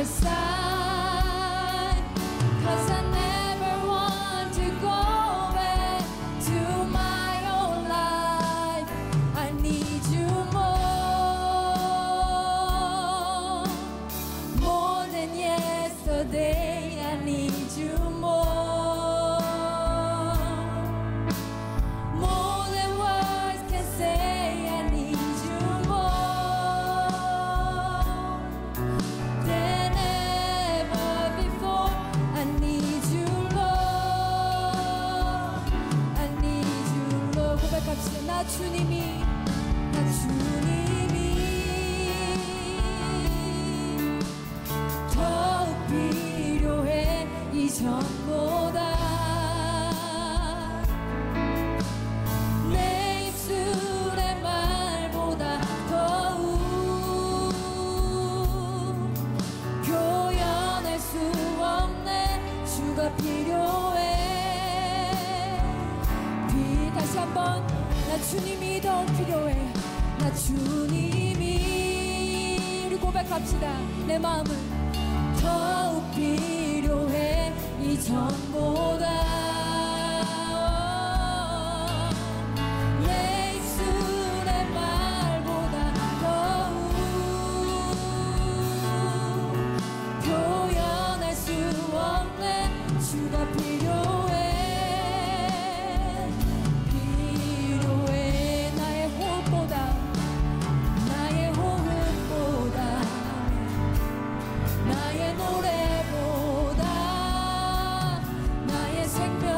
side, 'cause I never want to go back to my old life. I need you more than yesterday. I need you more than words can say. I need you more than ever before. I need you, Lord. I need you, Lord. 고백합시다. 나 주님이 더욱 필요해 이전보다. 내 입술의 말보다 더욱 표현할 수 없네. 주가 필요해. 다시 한번 나 주님이 더욱 필요해. 나 주님이. 우리 고백합시다. 내 마음을 더욱 필요해 이전보다. 내 입술의 말보다 더욱 표현할 수 없네. 주가 필요해. 필요해. 나의 호흡보다 나의 노래보다 나의 생명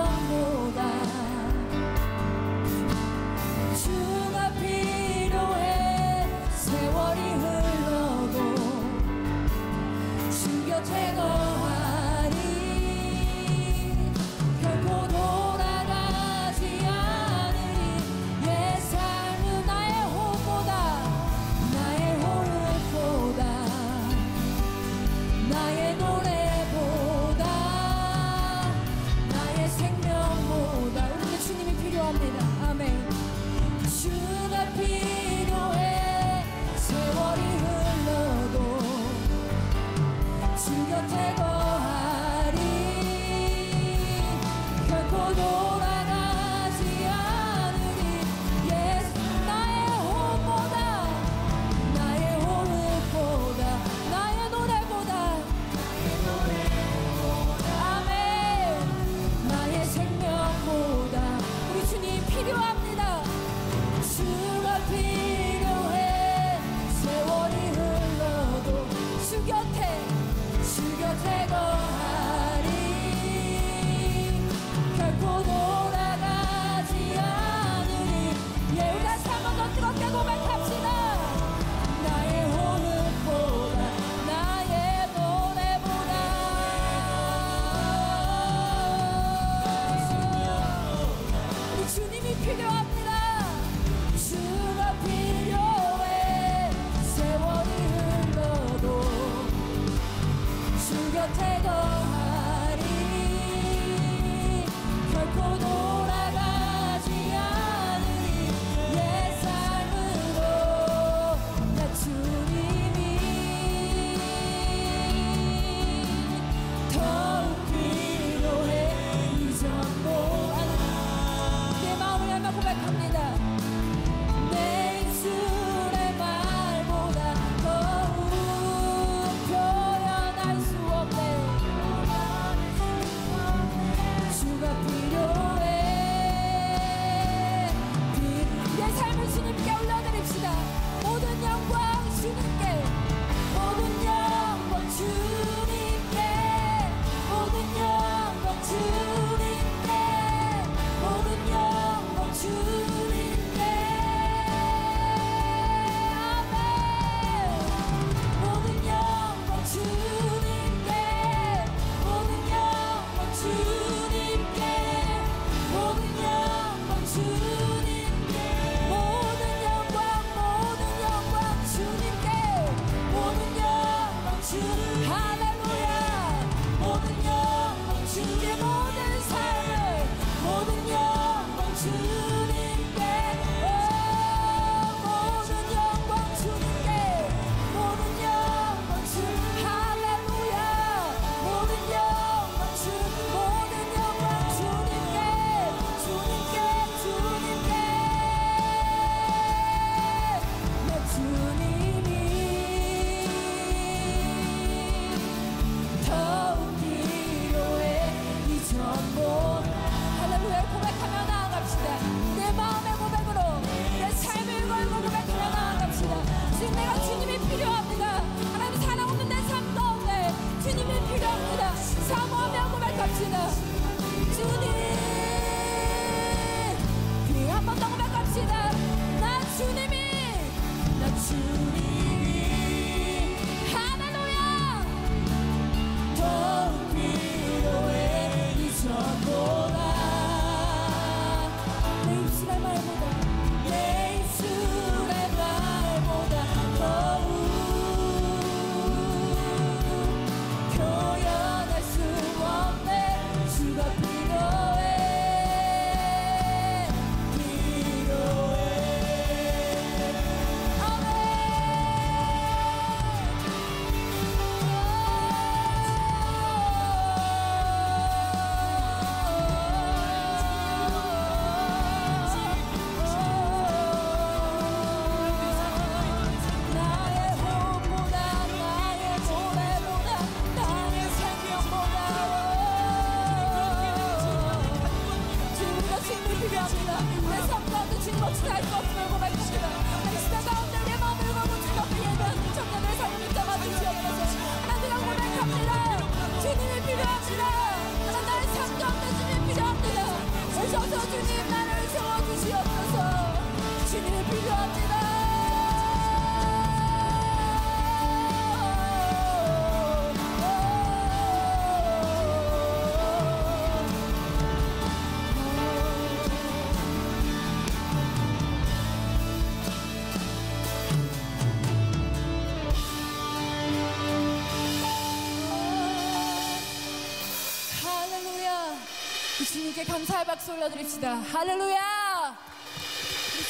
주님께 감사의 박수 올려드립시다. 할렐루야.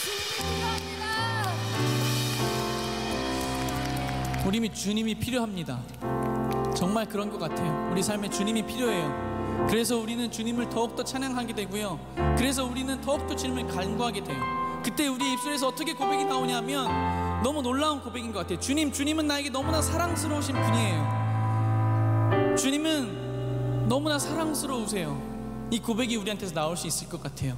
주님이 필요합니다. 우리 주님이 필요합니다. 정말 그런 것 같아요. 우리 삶에 주님이 필요해요. 그래서 우리는 주님을 더욱더 찬양하게 되고요. 그래서 우리는 더욱더 주님을 간구하게 돼요. 그때 우리 입술에서 어떻게 고백이 나오냐면 너무 놀라운 고백인 것 같아요. 주님은 나에게 너무나 사랑스러우신 분이에요. 주님은 너무나 사랑스러우세요. 이 고백이 우리한테서 나올 수 있을 것 같아요.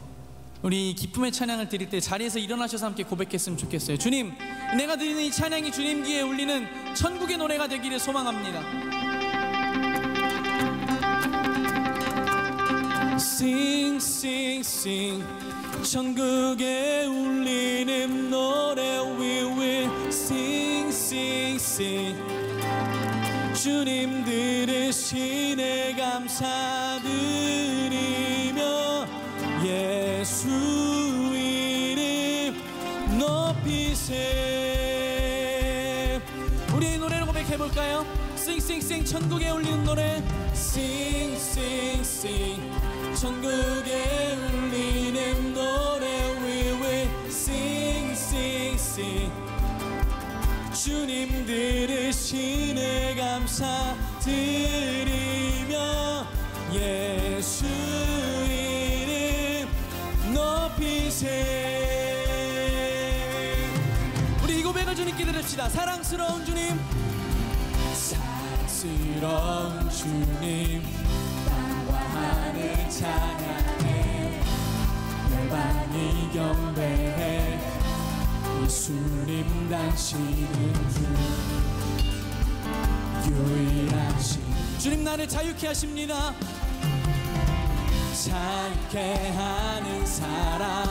우리 기쁨의 찬양을 드릴 때 자리에서 일어나셔서 함께 고백했으면 좋겠어요. 주님, 내가 드리는 이 찬양이 주님 귀에 울리는 천국의 노래가 되기를 소망합니다. Sing, sing, sing. 천국에 울리는 노래 We will sing, sing, sing. 주님 들으시네 감사드리며 예수 이름 높이세. 우리 노래로 고백해볼까요? Sing, sing, sing. 천국에 울리는 노래 Sing, sing, sing. 천국에 울리는 노래 We will sing, sing, sing. 주님 들으시네 감사드리며 예수 이름 높이세. 우리 이 고백을 주님께 드립시다. 사랑스러운 주님, 사랑스러운 주님, 땅과 하늘 찬양해 열방이 경배해 예수님 당신은 주 유일하신 주님 나를 자유케 하십니다. 자유케 하는 사랑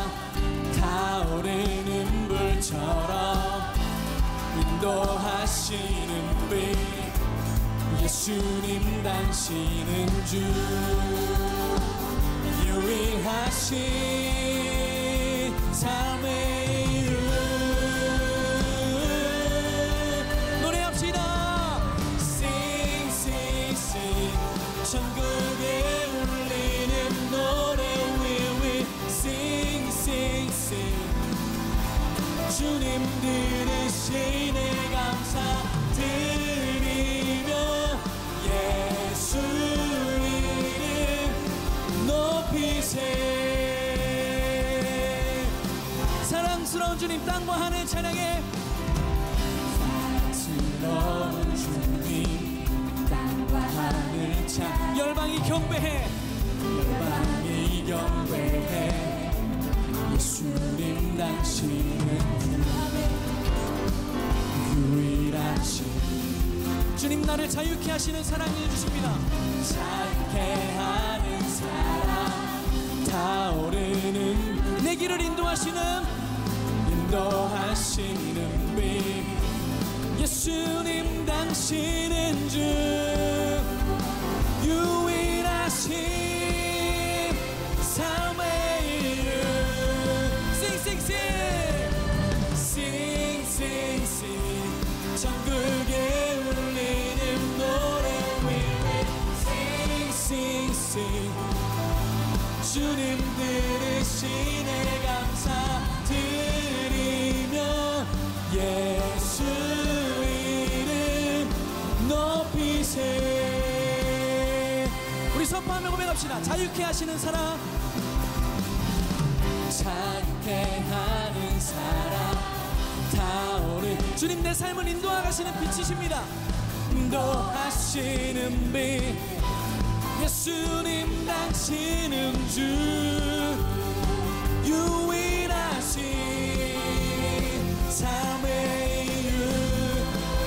타오르는 불처럼 인도하시는 빛 예수님 당신은 주 유일하신 삶의 천국에 울리는 노래 We will sing, sing, sing. 주님 들으시네 감사드리며 예수 이름 높이세. 사랑스러운 주님 땅과 하늘 찬양해. 사랑스러운 주님 하늘 찬 열방이 경배해 열방이 경배해 예수님 당신은 유일하신 주님 나를 자유케 하시는 사랑해 주십니다. 자유케 하는 사랑 타오르는 내 길을 인도하시는 빛 예수님 당신은 주 유일하신 삶의 이름 Sing, sing, sing. Sing, sing, sing. 천국에 울리는 노래 We will sing, sing, sing. 주님 들으시네 감사드리며 예수 높이세. 우리 선포하며 고백합시다. 자유케 하시는 사랑 자유케 하는 사랑 타오르 주님 내 삶을 인도하시는 빛이십니다. 인도하시는 빛 예수님 당신은 주 유일하신 삶의 이유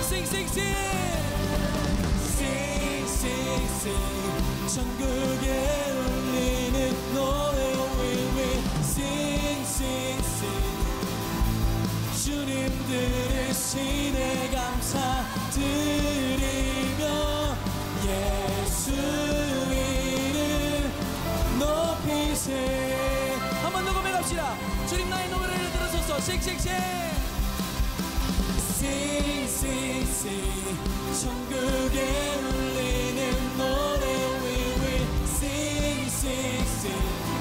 Sing, sing, sing. 천국에 울리는 노래 We will sing, sing, sing. 주님 들으시네 감사드리며 예수 이름 높이세. 한 번 더 고백합시다. 주님 나의 노래를 들으소서. 씩씩씩 Sing, sing, sing. 천국에 울리는 노래 We will sing, sing, sing.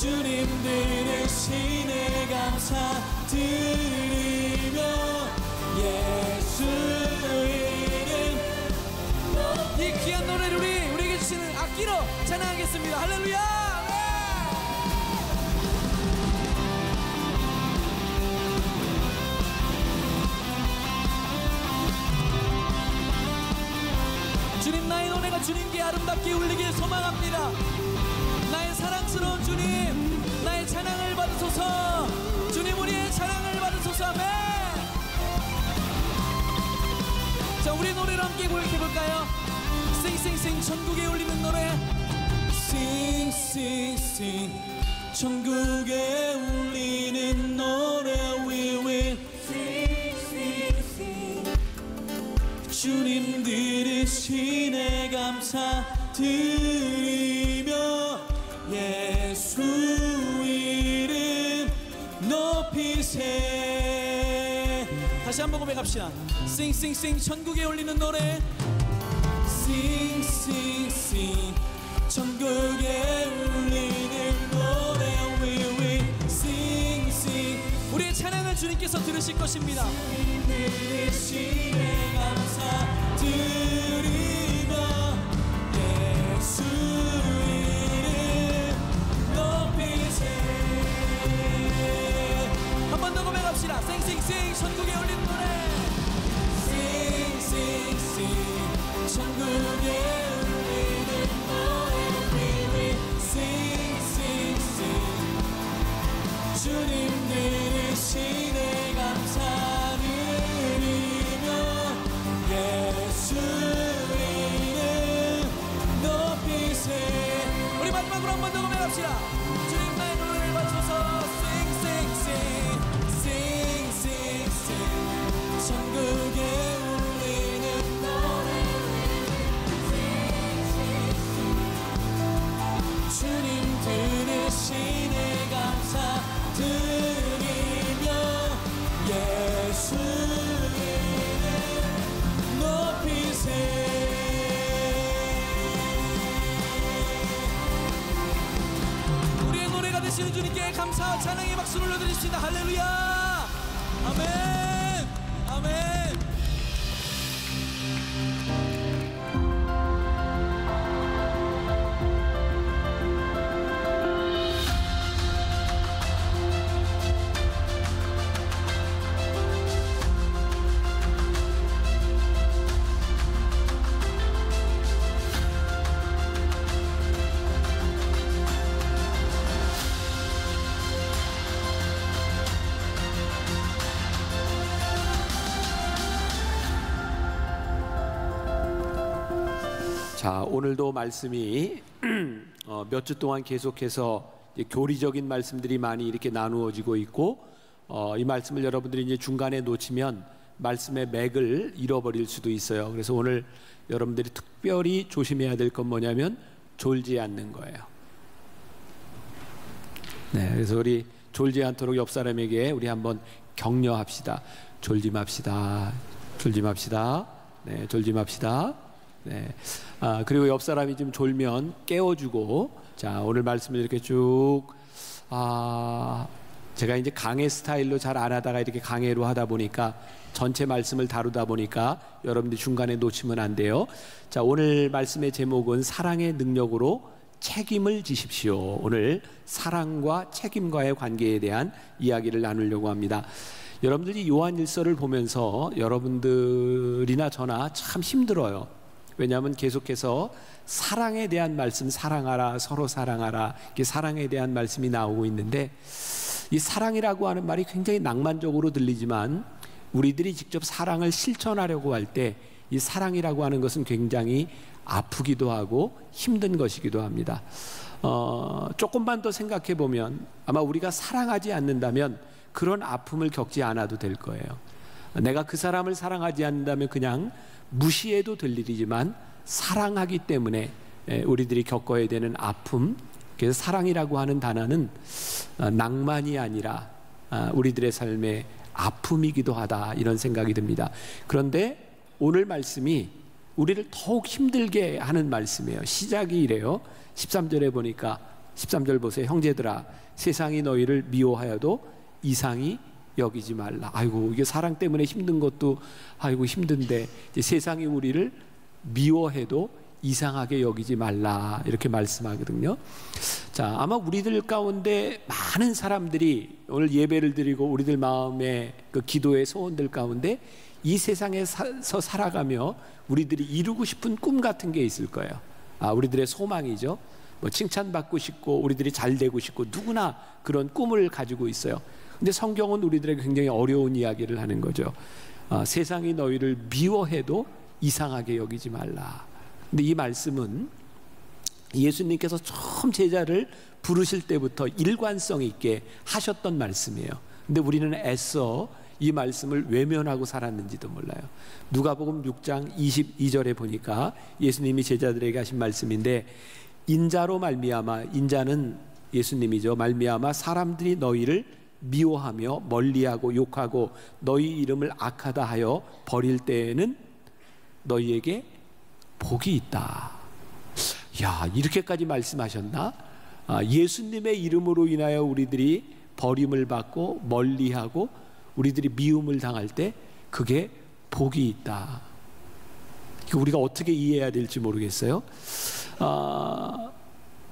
주님 들으시네 감사드리며 예수 이름. 이 귀한 노래를 우리에게 주시는 악기로 찬양하겠습니다. 할렐루야. 주님, 나의 노래가 주님께 아름답게 울리길 소망합니다. 나의 사랑스러운 주님, 나의 찬양을 받으소서. 주님, 우리의 찬양을 받으소서. 아멘. 자, 우리 노래로 함께 고백해볼까요? 싱싱싱 천국에 울리는 노래. 싱싱싱 천국에 울리는 노래. We will 주님 들으시네 감사드리며 예수 이름 높이세. 다시 한번 고백합시다. 싱싱싱 천국에 울리는 노래. 싱싱싱 천국에 울리는 노래. We will sing sing. 우리의 찬양을 주님께서 들으실 것입니다. 주님 들으시네 감사드리며 예수 이름 높이세. 한 번 더 고백합시다. 싱싱싱 천국에 울리는 노래. 싱싱싱 천국에 울리는 노래. We will sing sing sing. 주님 들으시네 감사드리며 예수 이름 높이세. 우리 마지막으로 한 번 더 고백합시다. 주님, 나의 노래를 맞춰서 sing sing sing sing sing sing 천국에 울리는 노래. 주님 들으시네 감사드리며 예수 이름 높이세. 우리의 노래가 되시는 주님께 감사와 찬양의 박수를 올려드립시다. 할렐루야. 아멘. 아멘. 자, 오늘도 말씀이 몇 주 동안 계속해서 교리적인 말씀들이 많이 이렇게 나누어지고 있고, 이 말씀을 여러분들이 이제 중간에 놓치면 말씀의 맥을 잃어버릴 수도 있어요. 그래서 오늘 여러분들이 특별히 조심해야 될 건 뭐냐면 졸지 않는 거예요. 네, 그래서 우리 졸지 않도록 옆 사람에게 우리 한번 격려합시다. 졸지 맙시다. 졸지 맙시다. 네, 졸지 맙시다. 네. 그리고 옆 사람이 좀 졸면 깨워주고. 자, 오늘 말씀을 이렇게 쭉 제가 이제 강해 스타일로 잘 안 하다가 이렇게 강해로 하다 보니까 전체 말씀을 다루다 보니까 여러분들이 중간에 놓치면 안 돼요. 자, 오늘 말씀의 제목은 사랑의 능력으로 책임을 지십시오. 오늘 사랑과 책임과의 관계에 대한 이야기를 나누려고 합니다. 여러분들이 요한일서를 보면서 여러분들이나 저나 참 힘들어요. 왜냐하면 계속해서 사랑에 대한 말씀, 사랑하라, 서로 사랑하라, 이게 사랑에 대한 말씀이 나오고 있는데, 이 사랑이라고 하는 말이 굉장히 낭만적으로 들리지만 우리들이 직접 사랑을 실천하려고 할 때 이 사랑이라고 하는 것은 굉장히 아프기도 하고 힘든 것이기도 합니다. 조금만 더 생각해 보면 아마 우리가 사랑하지 않는다면 그런 아픔을 겪지 않아도 될 거예요. 내가 그 사람을 사랑하지 않는다면 그냥 무시해도 될 일이지만 사랑하기 때문에 우리들이 겪어야 되는 아픔, 그래서 사랑이라고 하는 단어는 낭만이 아니라 우리들의 삶의 아픔이기도 하다, 이런 생각이 듭니다. 그런데 오늘 말씀이 우리를 더욱 힘들게 하는 말씀이에요. 시작이 이래요. 13절에 보니까 13절 보세요. 형제들아, 세상이 너희를 미워하여도 이상히 여기지 말라. 아이고, 이게 사랑 때문에 힘든 것도 아이고 힘든데 이제 세상이 우리를 미워해도 이상하게 여기지 말라, 이렇게 말씀하거든요. 자, 아마 우리들 가운데 많은 사람들이 오늘 예배를 드리고 우리들 마음의 그 기도의 소원들 가운데 이 세상에서 살아가며 우리들이 이루고 싶은 꿈 같은 게 있을 거예요. 우리들의 소망이죠. 뭐 칭찬받고 싶고 우리들이 잘 되고 싶고 누구나 그런 꿈을 가지고 있어요. 근데 성경은 우리들에게 굉장히 어려운 이야기를 하는 거죠. 세상이 너희를 미워해도 이상하게 여기지 말라. 근데 이 말씀은 예수님께서 처음 제자를 부르실 때부터 일관성 있게 하셨던 말씀이에요. 근데 우리는 애써 이 말씀을 외면하고 살았는지도 몰라요. 누가복음 6장 22절에 보니까 예수님이 제자들에게 하신 말씀인데, 인자로 말미암아, 인자는 예수님이죠, 말미암아 사람들이 너희를 미워하며 멀리하고 욕하고 너희 이름을 악하다 하여 버릴 때에는 너희에게 복이 있다. 야, 이렇게까지 말씀하셨나? 예수님의 이름으로 인하여 우리들이 버림을 받고 멀리하고 우리들이 미움을 당할 때 그게 복이 있다. 이거 우리가 어떻게 이해해야 될지 모르겠어요.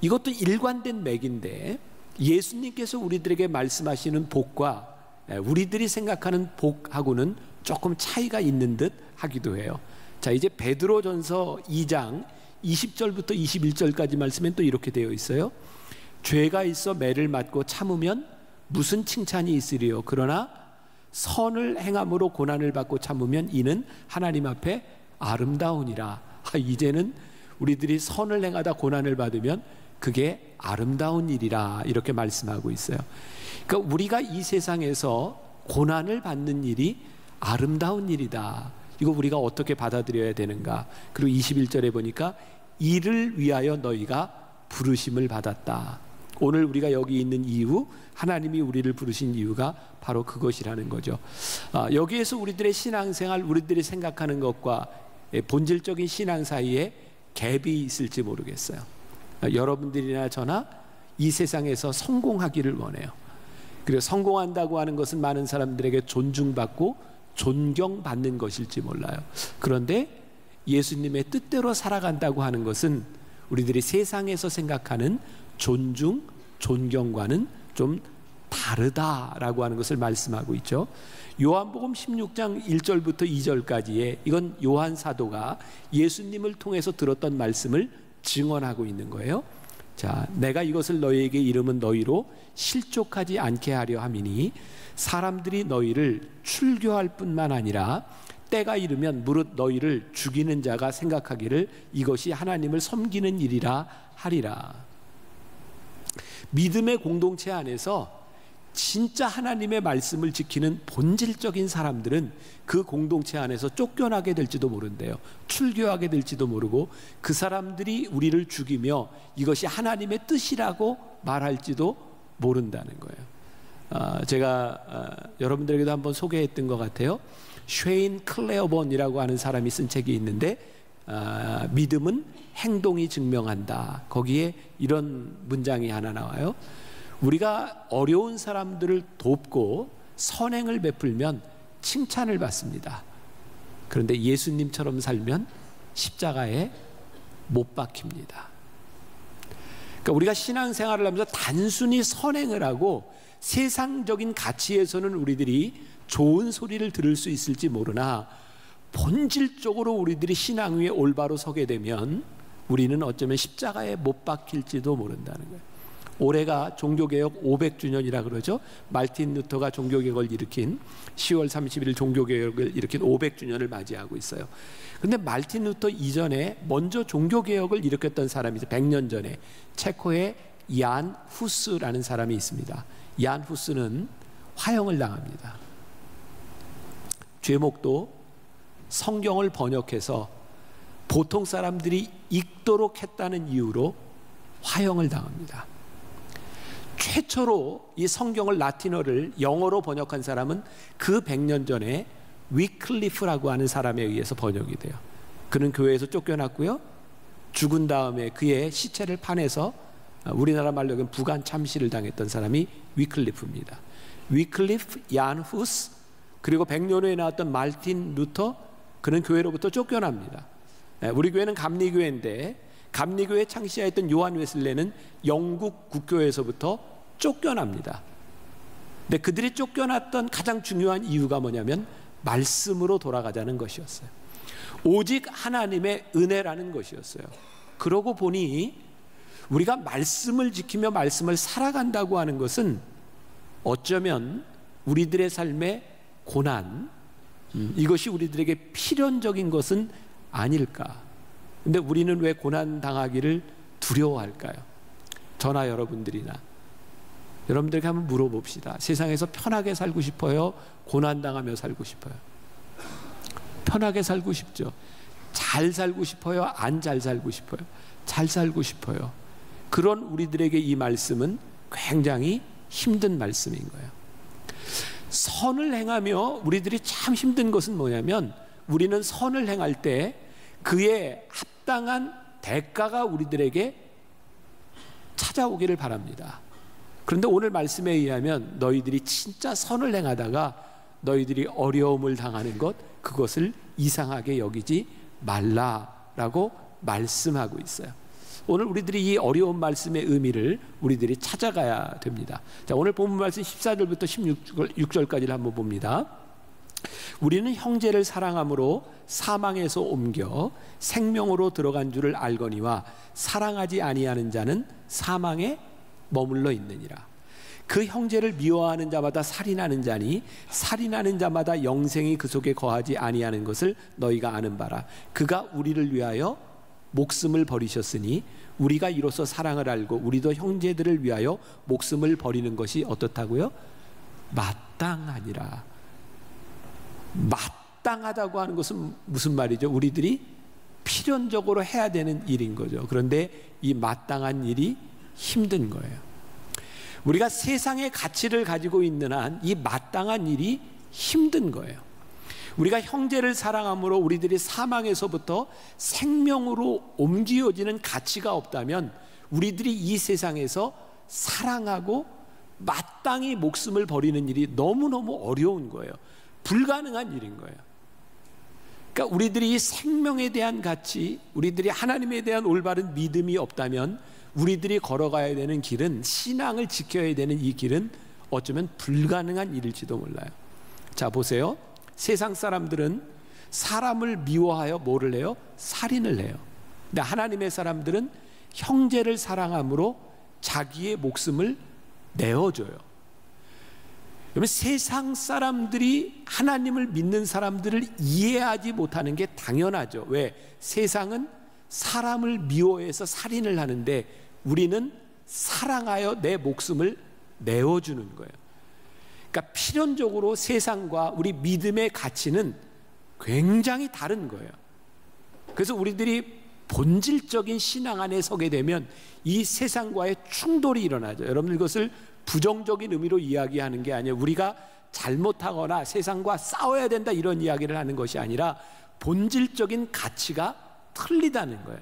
이것도 일관된 맥인데 예수님께서 우리들에게 말씀하시는 복과 우리들이 생각하는 복하고는 조금 차이가 있는 듯 하기도 해요. 자, 이제 베드로전서 2장 20절부터 21절까지 말씀엔 또 이렇게 되어 있어요. 죄가 있어 매를 맞고 참으면 무슨 칭찬이 있으리요. 그러나 선을 행함으로 고난을 받고 참으면 이는 하나님 앞에 아름다우니라. 이제는 우리들이 선을 행하다 고난을 받으면 그게 아름다운 일이라, 이렇게 말씀하고 있어요. 그러니까 우리가 이 세상에서 고난을 받는 일이 아름다운 일이다. 이거 우리가 어떻게 받아들여야 되는가. 그리고 21절에 보니까 이를 위하여 너희가 부르심을 받았다. 오늘 우리가 여기 있는 이유, 하나님이 우리를 부르신 이유가 바로 그것이라는 거죠. 여기에서 우리들의 신앙생활, 우리들이 생각하는 것과 본질적인 신앙 사이에 갭이 있을지 모르겠어요. 여러분들이나 저나 이 세상에서 성공하기를 원해요. 그리고 성공한다고 하는 것은 많은 사람들에게 존중받고 존경받는 것일지 몰라요. 그런데 예수님의 뜻대로 살아간다고 하는 것은 우리들이 세상에서 생각하는 존중, 존경과는 좀 다르다라고 하는 것을 말씀하고 있죠. 요한복음 16장 1절부터 2절까지에 이건 요한 사도가 예수님을 통해서 들었던 말씀을 증언하고 있는 거예요. 자, 내가 이것을 너희에게 이름은 너희로 실족하지 않게 하려 함이니 사람들이 너희를 출교할 뿐만 아니라 때가 이르면 무릇 너희를 죽이는 자가 생각하기를 이것이 하나님을 섬기는 일이라 하리라. 믿음의 공동체 안에서 진짜 하나님의 말씀을 지키는 본질적인 사람들은 그 공동체 안에서 쫓겨나게 될지도 모른대요. 출교하게 될지도 모르고 그 사람들이 우리를 죽이며 이것이 하나님의 뜻이라고 말할지도 모른다는 거예요. 제가 여러분들에게도 한번 소개했던 것 같아요. 쉐인 클레어본이라고 하는 사람이 쓴 책이 있는데 믿음은 행동이 증명한다. 거기에 이런 문장이 하나 나와요. 우리가 어려운 사람들을 돕고 선행을 베풀면 칭찬을 받습니다. 그런데 예수님처럼 살면 십자가에 못 박힙니다. 그러니까 우리가 신앙생활을 하면서 단순히 선행을 하고 세상적인 가치에서는 우리들이 좋은 소리를 들을 수 있을지 모르나 본질적으로 우리들이 신앙 위에 올바로 서게 되면 우리는 어쩌면 십자가에 못 박힐지도 모른다는 거예요. 올해가 종교개혁 500주년이라 그러죠. 마르틴 루터가 종교개혁을 일으킨 10월 31일 종교개혁을 일으킨 500주년을 맞이하고 있어요. 근데 마르틴 루터 이전에 먼저 종교개혁을 일으켰던 사람이 100년 전에 체코의 얀 후스라는 사람이 있습니다. 얀 후스는 화형을 당합니다. 죄목도 성경을 번역해서 보통 사람들이 읽도록 했다는 이유로 화형을 당합니다. 최초로 이 성경을 라틴어를 영어로 번역한 사람은 그 100년 전에 위클리프라고 하는 사람에 의해서 번역이 돼요. 그는 교회에서 쫓겨났고요. 죽은 다음에 그의 시체를 파내서 우리나라 말로 여기는 부관 참시를 당했던 사람이 위클리프입니다. 위클리프, 얀 후스, 그리고 100년 후에 나왔던 말틴 루터, 그는 교회로부터 쫓겨납니다. 우리 교회는 감리교회인데 감리교회 창시자였던 요한 웨슬레는 영국 국교에서부터 쫓겨납니다. 근데 그들이 쫓겨났던 가장 중요한 이유가 뭐냐면 말씀으로 돌아가자는 것이었어요. 오직 하나님의 은혜라는 것이었어요. 그러고 보니 우리가 말씀을 지키며 말씀을 살아간다고 하는 것은 어쩌면 우리들의 삶의 고난, 이것이 우리들에게 필연적인 것은 아닐까. 근데 우리는 왜 고난 당하기를 두려워할까요? 저나 여러분들이나 여러분들에게 한번 물어봅시다. 세상에서 편하게 살고 싶어요? 고난 당하며 살고 싶어요? 편하게 살고 싶죠. 잘 살고 싶어요? 안 잘 살고 싶어요? 잘 살고 싶어요. 그런 우리들에게 이 말씀은 굉장히 힘든 말씀인 거예요. 선을 행하며 우리들이 참 힘든 것은 뭐냐면 우리는 선을 행할 때 그에 합당한 대가가 우리들에게 찾아오기를 바랍니다. 그런데 오늘 말씀에 의하면 너희들이 진짜 선을 행하다가 너희들이 어려움을 당하는 것, 그것을 이상하게 여기지 말라라고 말씀하고 있어요. 오늘 우리들이 이 어려운 말씀의 의미를 우리들이 찾아가야 됩니다. 자, 오늘 본문 말씀 14절부터 16절까지를 한번 봅니다. 우리는 형제를 사랑함으로 사망에서 옮겨 생명으로 들어간 줄을 알거니와 사랑하지 아니하는 자는 사망에 머물러 있느니라. 그 형제를 미워하는 자마다 살인하는 자니 살인하는 자마다 영생이 그 속에 거하지 아니하는 것을 너희가 아는 바라. 그가 우리를 위하여 목숨을 버리셨으니 우리가 이로써 사랑을 알고 우리도 형제들을 위하여 목숨을 버리는 것이 어떻다고요? 마땅하니라. 마땅하다고 하는 것은 무슨 말이죠? 우리들이 필연적으로 해야 되는 일인 거죠. 그런데 이 마땅한 일이 힘든 거예요. 우리가 세상의 가치를 가지고 있는 한 이 마땅한 일이 힘든 거예요. 우리가 형제를 사랑함으로 우리들이 사망에서부터 생명으로 옮겨지는 가치가 없다면 우리들이 이 세상에서 사랑하고 마땅히 목숨을 버리는 일이 너무너무 어려운 거예요. 불가능한 일인 거예요. 그러니까 우리들이 이 생명에 대한 가치, 우리들이 하나님에 대한 올바른 믿음이 없다면 우리들이 걸어가야 되는 길은, 신앙을 지켜야 되는 이 길은 어쩌면 불가능한 일일지도 몰라요. 자, 보세요. 세상 사람들은 사람을 미워하여 뭐를 해요? 살인을 해요. 근데 하나님의 사람들은 형제를 사랑함으로 자기의 목숨을 내어줘요. 그러면 세상 사람들이 하나님을 믿는 사람들을 이해하지 못하는 게 당연하죠. 왜? 세상은 사람을 미워해서 살인을 하는데 우리는 사랑하여 내 목숨을 내어주는 거예요. 그러니까 필연적으로 세상과 우리 믿음의 가치는 굉장히 다른 거예요. 그래서 우리들이 본질적인 신앙 안에 서게 되면 이 세상과의 충돌이 일어나죠. 여러분들 이것을 부정적인 의미로 이야기하는 게 아니에요. 우리가 잘못하거나 세상과 싸워야 된다 이런 이야기를 하는 것이 아니라 본질적인 가치가 틀리다는 거예요.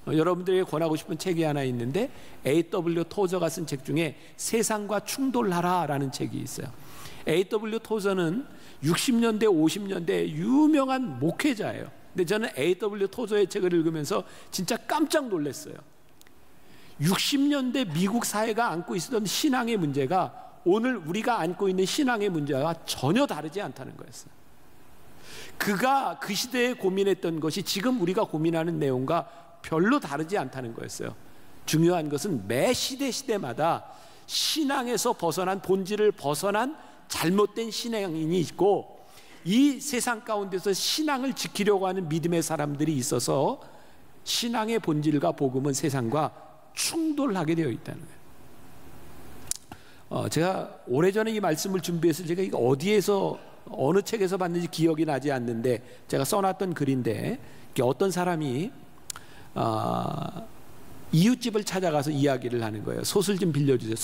여러분들에게 권하고 싶은 책이 하나 있는데 A.W. 토저가 쓴 책 중에 세상과 충돌하라 라는 책이 있어요. A.W. 토저는 60년대 50년대 유명한 목회자예요. 근데 저는 A.W. 토저의 책을 읽으면서 진짜 깜짝 놀랐어요. 60년대 미국 사회가 안고 있었던 신앙의 문제가 오늘 우리가 안고 있는 신앙의 문제와 전혀 다르지 않다는 거였어요. 그가 그 시대에 고민했던 것이 지금 우리가 고민하는 내용과 별로 다르지 않다는 거였어요. 중요한 것은 매 시대마다 신앙에서 벗어난, 본질을 벗어난 잘못된 신앙인이 있고 이 세상 가운데서 신앙을 지키려고 하는 믿음의 사람들이 있어서 신앙의 본질과 복음은 세상과 충돌하게 되어 있다는 거예요. 제가 오래전에 이 말씀을 준비해서 제가 이거 어디에서 어느 책에서 봤는지 기억이 나지 않는데 제가 써놨던 글인데 어떤 사람이 이웃집을 찾아가서 이야기를 하는 거예요. 솥을 좀 빌려주세요.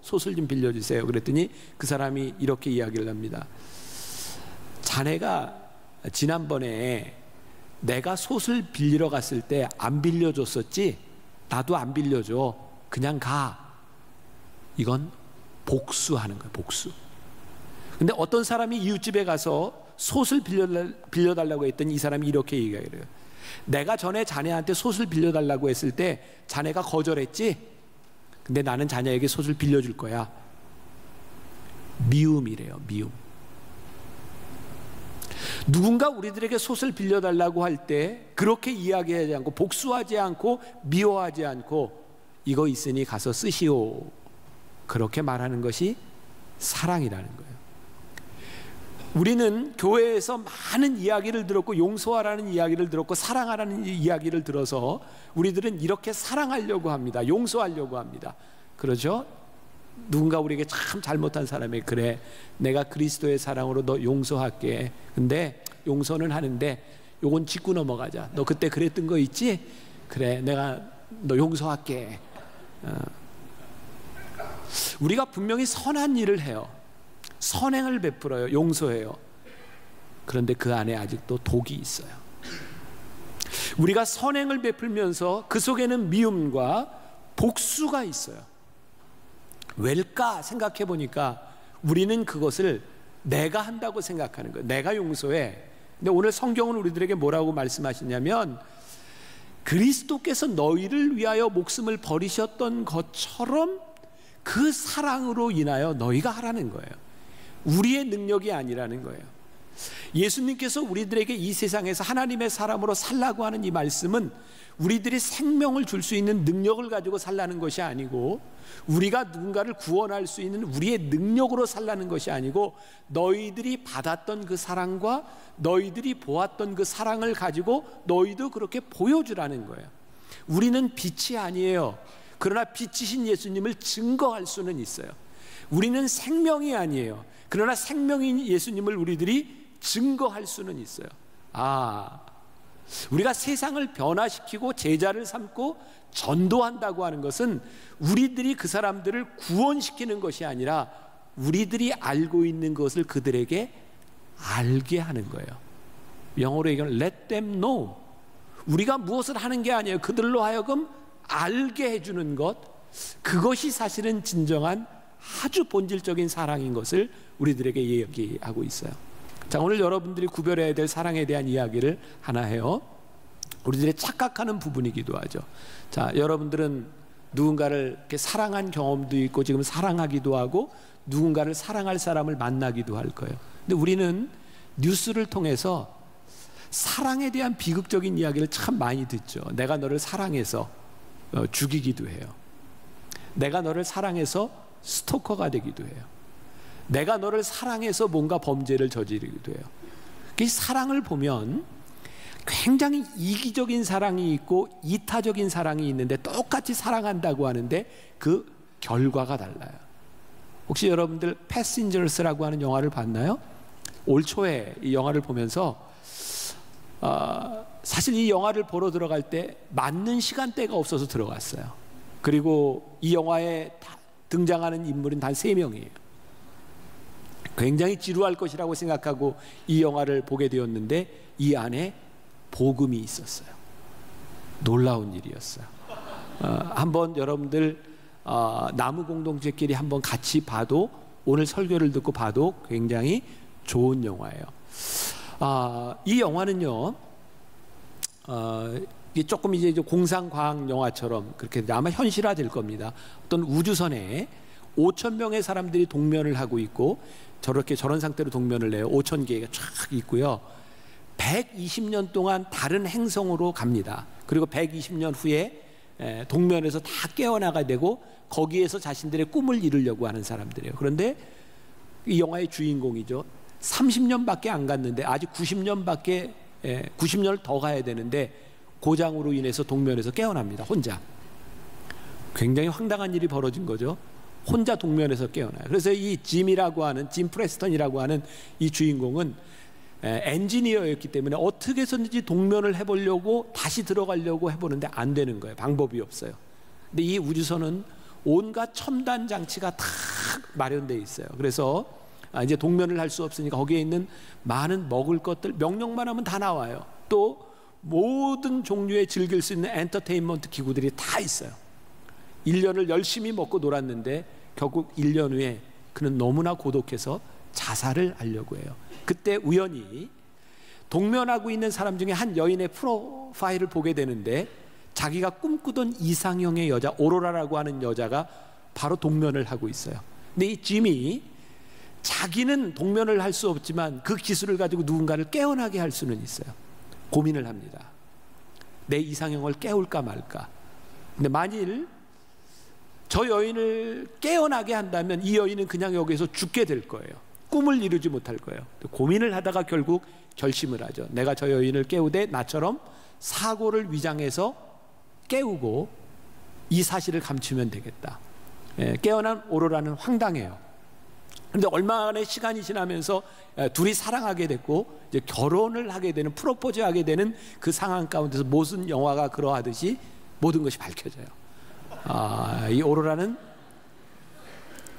솥을 좀 빌려주세요. 그랬더니 그 사람이 이렇게 이야기를 합니다. 자네가 지난번에 내가 솥을 빌리러 갔을 때 안 빌려줬었지? 나도 안 빌려줘. 그냥 가. 이건 복수하는 거예요. 복수. 근데 어떤 사람이 이웃집에 가서 솥을 빌려달라고 했더니 이 사람이 이렇게 얘기해요. 내가 전에 자네한테 솥을 빌려달라고 했을 때 자네가 거절했지? 근데 나는 자네에게 솥을 빌려줄 거야. 미움이래요. 미움. 누군가 우리들에게 솥을 빌려달라고 할 때 그렇게 이야기하지 않고, 복수하지 않고, 미워하지 않고, 이거 있으니 가서 쓰시오, 그렇게 말하는 것이 사랑이라는 거예요. 우리는 교회에서 많은 이야기를 들었고, 용서하라는 이야기를 들었고, 사랑하라는 이야기를 들어서 우리들은 이렇게 사랑하려고 합니다. 용서하려고 합니다. 그러죠? 누군가 우리에게 참 잘못한 사람에게, 그래, 내가 그리스도의 사랑으로 너 용서할게. 근데 용서는 하는데 요건 짚고 넘어가자. 너 그때 그랬던 거 있지? 그래, 내가 너 용서할게. 우리가 분명히 선한 일을 해요. 선행을 베풀어요. 용서해요. 그런데 그 안에 아직도 독이 있어요. 우리가 선행을 베풀면서 그 속에는 미움과 복수가 있어요. 왜일까 생각해 보니까 우리는 그것을 내가 한다고 생각하는 거예요. 내가 용서해. 근데 오늘 성경은 우리들에게 뭐라고 말씀하시냐면, 그리스도께서 너희를 위하여 목숨을 버리셨던 것처럼 그 사랑으로 인하여 너희가 하라는 거예요. 우리의 능력이 아니라는 거예요. 예수님께서 우리들에게 이 세상에서 하나님의 사람으로 살라고 하는 이 말씀은 우리들이 생명을 줄 수 있는 능력을 가지고 살라는 것이 아니고, 우리가 누군가를 구원할 수 있는 우리의 능력으로 살라는 것이 아니고, 너희들이 받았던 그 사랑과 너희들이 보았던 그 사랑을 가지고 너희도 그렇게 보여주라는 거예요. 우리는 빛이 아니에요. 그러나 빛이신 예수님을 증거할 수는 있어요. 우리는 생명이 아니에요. 그러나 생명인 예수님을 우리들이 증거할 수는 있어요. 우리가 세상을 변화시키고 제자를 삼고 전도한다고 하는 것은 우리들이 그 사람들을 구원시키는 것이 아니라 우리들이 알고 있는 것을 그들에게 알게 하는 거예요. 영어로 얘기하면 let them know. 우리가 무엇을 하는 게 아니에요. 그들로 하여금 알게 해주는 것, 그것이 사실은 진정한 아주 본질적인 사랑인 것을 우리들에게 얘기하고 있어요. 자, 오늘 여러분들이 구별해야 될 사랑에 대한 이야기를 하나 해요. 우리들이 착각하는 부분이기도 하죠. 자, 여러분들은 누군가를 이렇게 사랑한 경험도 있고 지금 사랑하기도 하고 누군가를 사랑할 사람을 만나기도 할 거예요. 근데 우리는 뉴스를 통해서 사랑에 대한 비극적인 이야기를 참 많이 듣죠. 내가 너를 사랑해서 죽이기도 해요. 내가 너를 사랑해서 스토커가 되기도 해요. 내가 너를 사랑해서 뭔가 범죄를 저지르기도 해요. 그 사랑을 보면 굉장히 이기적인 사랑이 있고 이타적인 사랑이 있는데 똑같이 사랑한다고 하는데 그 결과가 달라요. 혹시 여러분들 패신저스라고 하는 영화를 봤나요? 올 초에 이 영화를 보면서 사실 이 영화를 보러 들어갈 때 맞는 시간대가 없어서 들어갔어요. 그리고 이 영화에 등장하는 인물은 단 3명이에요. 굉장히 지루할 것이라고 생각하고 이 영화를 보게 되었는데 이 안에 복음이 있었어요. 놀라운 일이었어요. 한번 여러분들 나무 공동체끼리 한번 같이 봐도, 오늘 설교를 듣고 봐도 굉장히 좋은 영화예요. 이 영화는요, 조금 이제 공상과학 영화처럼 그렇게 아마 현실화될 겁니다. 어떤 우주선에 5,000명의 사람들이 동면을 하고 있고 저런 상태로 동면을 해요. 5,000개가 쫙 있고요. 120년 동안 다른 행성으로 갑니다. 그리고 120년 후에 동면에서 다 깨어나가 되고 거기에서 자신들의 꿈을 이루려고 하는 사람들이에요. 그런데 이 영화의 주인공이죠. 30년밖에 안 갔는데 아직 90년을 더 가야 되는데 고장으로 인해서 동면에서 깨어납니다. 혼자. 굉장히 황당한 일이 벌어진 거죠. 혼자 동면에서 깨어나요. 그래서 이 짐 프레스턴이라고 하는 이 주인공은 엔지니어였기 때문에 어떻게 해서든지 동면을 해보려고 다시 들어가려고 해보는데 안 되는 거예요. 방법이 없어요. 근데 이 우주선은 온갖 첨단 장치가 다 마련되어 있어요. 그래서 이제 동면을 할 수 없으니까 거기에 있는 많은 먹을 것들, 명령만 하면 다 나와요. 또 모든 종류의 즐길 수 있는 엔터테인먼트 기구들이 다 있어요. 1년을 열심히 먹고 놀았는데 결국 1년 후에 그는 너무나 고독해서 자살을 하려고 해요. 그때 우연히 동면하고 있는 사람 중에 한 여인의 프로파일을 보게 되는데 자기가 꿈꾸던 이상형의 여자, 오로라라고 하는 여자가 바로 동면을 하고 있어요. 근데 이 짐이 자기는 동면을 할 수 없지만 그 기술을 가지고 누군가를 깨어나게 할 수는 있어요. 고민을 합니다. 내 이상형을 깨울까 말까. 근데 만일 저 여인을 깨어나게 한다면 이 여인은 그냥 여기서 죽게 될 거예요. 꿈을 이루지 못할 거예요. 고민을 하다가 결국 결심을 하죠. 내가 저 여인을 깨우되 나처럼 사고를 위장해서 깨우고 이 사실을 감추면 되겠다. 깨어난 오로라는 황당해요. 그런데 얼마간의 시간이 지나면서 둘이 사랑하게 됐고 이제 결혼을 하게 되는, 프로포즈하게 되는 그 상황 가운데서 무슨 영화가 그러하듯이 모든 것이 밝혀져요. 이 오로라는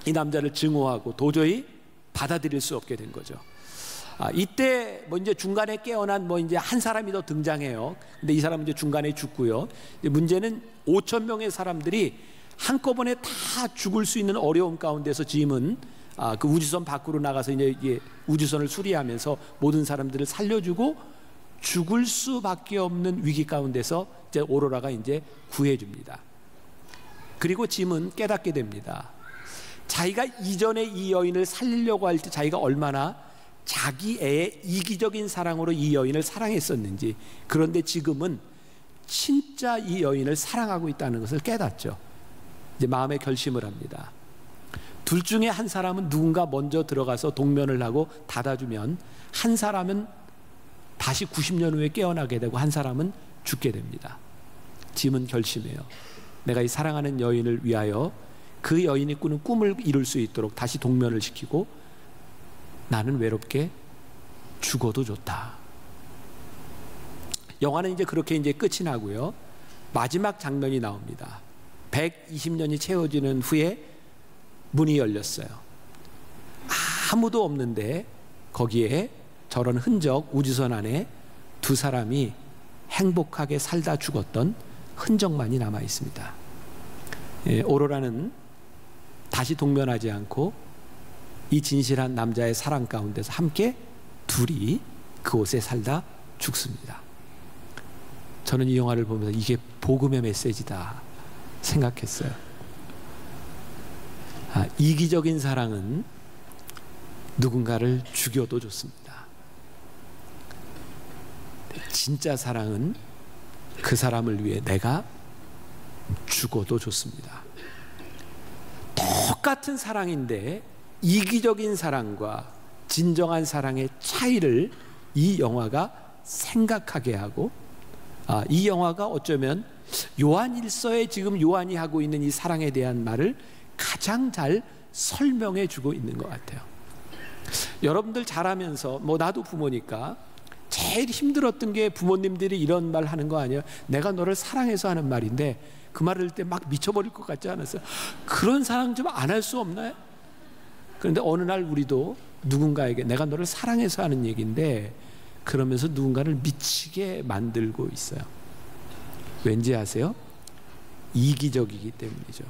이 남자를 증오하고 도저히 받아들일 수 없게 된 거죠. 이때 뭐 이제 중간에 깨어난 뭐 이제 한 사람이 더 등장해요. 근데 이 사람은 이제 중간에 죽고요. 문제는 5천 명의 사람들이 한꺼번에 다 죽을 수 있는 어려움 가운데서 짐은 그 우주선 밖으로 나가서 이제 우주선을 수리하면서 모든 사람들을 살려주고 죽을 수밖에 없는 위기 가운데서 이제 오로라가 이제 구해줍니다. 그리고 짐은 깨닫게 됩니다. 자기가 이전에 이 여인을 살리려고 할 때 자기가 얼마나 자기 애의 이기적인 사랑으로 이 여인을 사랑했었는지, 그런데 지금은 진짜 이 여인을 사랑하고 있다는 것을 깨닫죠. 이제 마음의 결심을 합니다. 둘 중에 한 사람은 누군가 먼저 들어가서 동면을 하고 닫아주면 한 사람은 다시 90년 후에 깨어나게 되고 한 사람은 죽게 됩니다. 짐은 결심해요. 내가 이 사랑하는 여인을 위하여 그 여인이 꾸는 꿈을 이룰 수 있도록 다시 동면을 시키고 나는 외롭게 죽어도 좋다. 영화는 이제 그렇게 이제 끝이 나고요. 마지막 장면이 나옵니다. 120년이 채워지는 후에 문이 열렸어요. 아무도 없는데 거기에 저런 흔적, 우주선 안에 두 사람이 행복하게 살다 죽었던 흔적만이 남아 있습니다. 오로라는 다시 동면하지 않고 이 진실한 남자의 사랑 가운데서 함께 둘이 그곳에 살다 죽습니다. 저는 이 영화를 보면서 이게 복음의 메시지다 생각했어요. 이기적인 사랑은 누군가를 죽여도 좋습니다. 진짜 사랑은 그 사람을 위해 내가 죽어도 좋습니다. 똑같은 사랑인데 이기적인 사랑과 진정한 사랑의 차이를 이 영화가 생각하게 하고, 이 영화가 어쩌면 요한일서에 지금 요한이 하고 있는 이 사랑에 대한 말을 가장 잘 설명해 주고 있는 것 같아요. 여러분들 자라면서 뭐 나도 부모니까 제일 힘들었던 게 부모님들이 이런 말 하는 거 아니에요? 내가 너를 사랑해서 하는 말인데 그 말을 할 때 막 미쳐버릴 것 같지 않았어요? 그런 사랑 좀 안 할 수 없나요? 그런데 어느 날 우리도 누군가에게 내가 너를 사랑해서 하는 얘기인데 그러면서 누군가를 미치게 만들고 있어요. 왠지 아세요? 이기적이기 때문이죠.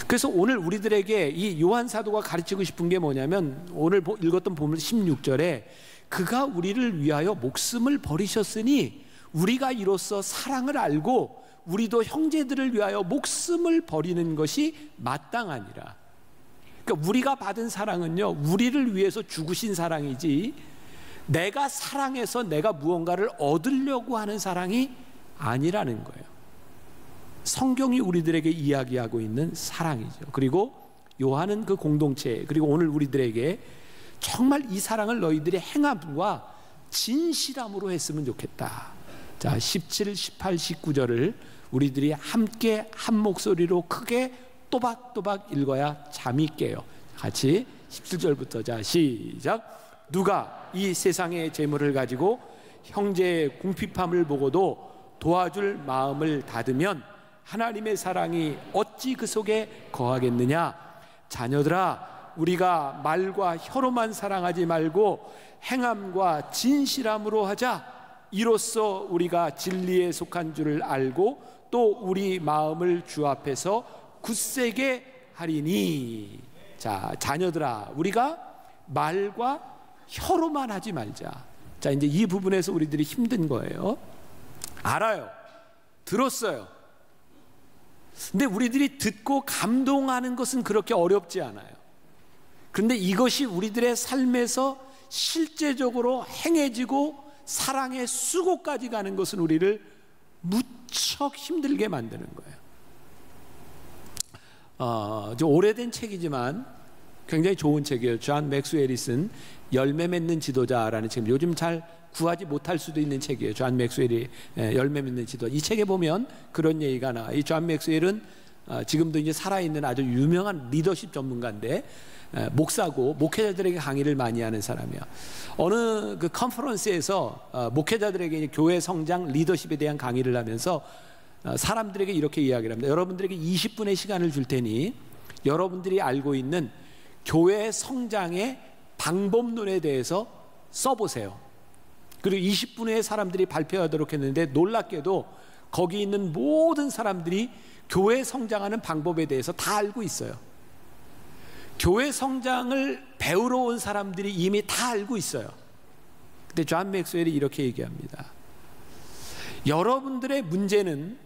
그래서 오늘 우리들에게 이 요한 사도가 가르치고 싶은 게 뭐냐면, 오늘 읽었던 본문 16절에 그가 우리를 위하여 목숨을 버리셨으니 우리가 이로써 사랑을 알고 우리도 형제들을 위하여 목숨을 버리는 것이 마땅하니라. 그러니까 우리가 받은 사랑은요, 우리를 위해서 죽으신 사랑이지 내가 사랑해서 내가 무언가를 얻으려고 하는 사랑이 아니라는 거예요. 성경이 우리들에게 이야기하고 있는 사랑이죠. 그리고 요한은 그 공동체, 그리고 오늘 우리들에게 정말 이 사랑을 너희들의 행함과 진실함으로 했으면 좋겠다. 자, 17, 18, 19절을 우리들이 함께 한 목소리로 크게 또박또박 읽어야 잠이 깨요. 같이 17절부터 자 시작. 누가 이 세상의 재물을 가지고 형제의 궁핍함을 보고도 도와줄 마음을 닫으면 하나님의 사랑이 어찌 그 속에 거하겠느냐. 자녀들아, 우리가 말과 혀로만 사랑하지 말고 행함과 진실함으로 하자. 이로써 우리가 진리에 속한 줄을 알고 또 우리 마음을 주 앞에서 굳세게 하리니. 자, 자녀들아, 우리가 말과 혀로만 하지 말자. 자, 이제 이 부분에서 우리들이 힘든 거예요. 알아요. 들었어요. 근데 우리들이 듣고 감동하는 것은 그렇게 어렵지 않아요. 그런데 이것이 우리들의 삶에서 실제적으로 행해지고 사랑의 수고까지 가는 것은 우리를 무척 힘들게 만드는 거예요. 좀 오래된 책이지만 굉장히 좋은 책이에요. 존 맥스웰이 쓴 열매 맺는 지도자라는 책. 요즘 잘 구하지 못할 수도 있는 책이에요. 존 맥스웰이 열매 맺는 지도자. 이 책에 보면 그런 얘기가 나와요. 이 존 맥스웰은 지금도 이제 살아있는 아주 유명한 리더십 전문가인데 목사고 목회자들에게 강의를 많이 하는 사람이야. 어느 그 컨퍼런스에서 목회자들에게 이제 교회 성장 리더십에 대한 강의를 하면서 사람들에게 이렇게 이야기를 합니다. 여러분들에게 20분의 시간을 줄 테니 여러분들이 알고 있는 교회 성장의 방법론에 대해서 써보세요. 그리고 20분 후에 사람들이 발표하도록 했는데 놀랍게도 거기 있는 모든 사람들이 교회 성장하는 방법에 대해서 다 알고 있어요. 교회 성장을 배우러 온 사람들이 이미 다 알고 있어요. 근데 존 맥스웰이 이렇게 얘기합니다. 여러분들의 문제는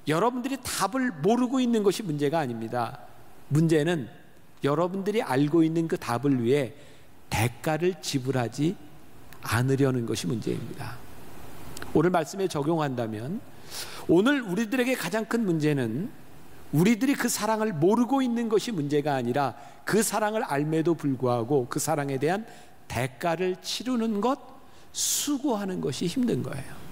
여러분들이 답을 모르고 있는 것이 문제가 아닙니다. 문제는 여러분들이 알고 있는 그 답을 위해 대가를 지불하지 않으려는 것이 문제입니다. 오늘 말씀에 적용한다면 오늘 우리들에게 가장 큰 문제는 우리들이 그 사랑을 모르고 있는 것이 문제가 아니라 그 사랑을 알매도 불구하고 그 사랑에 대한 대가를 치르는 것, 수고하는 것이 힘든 거예요.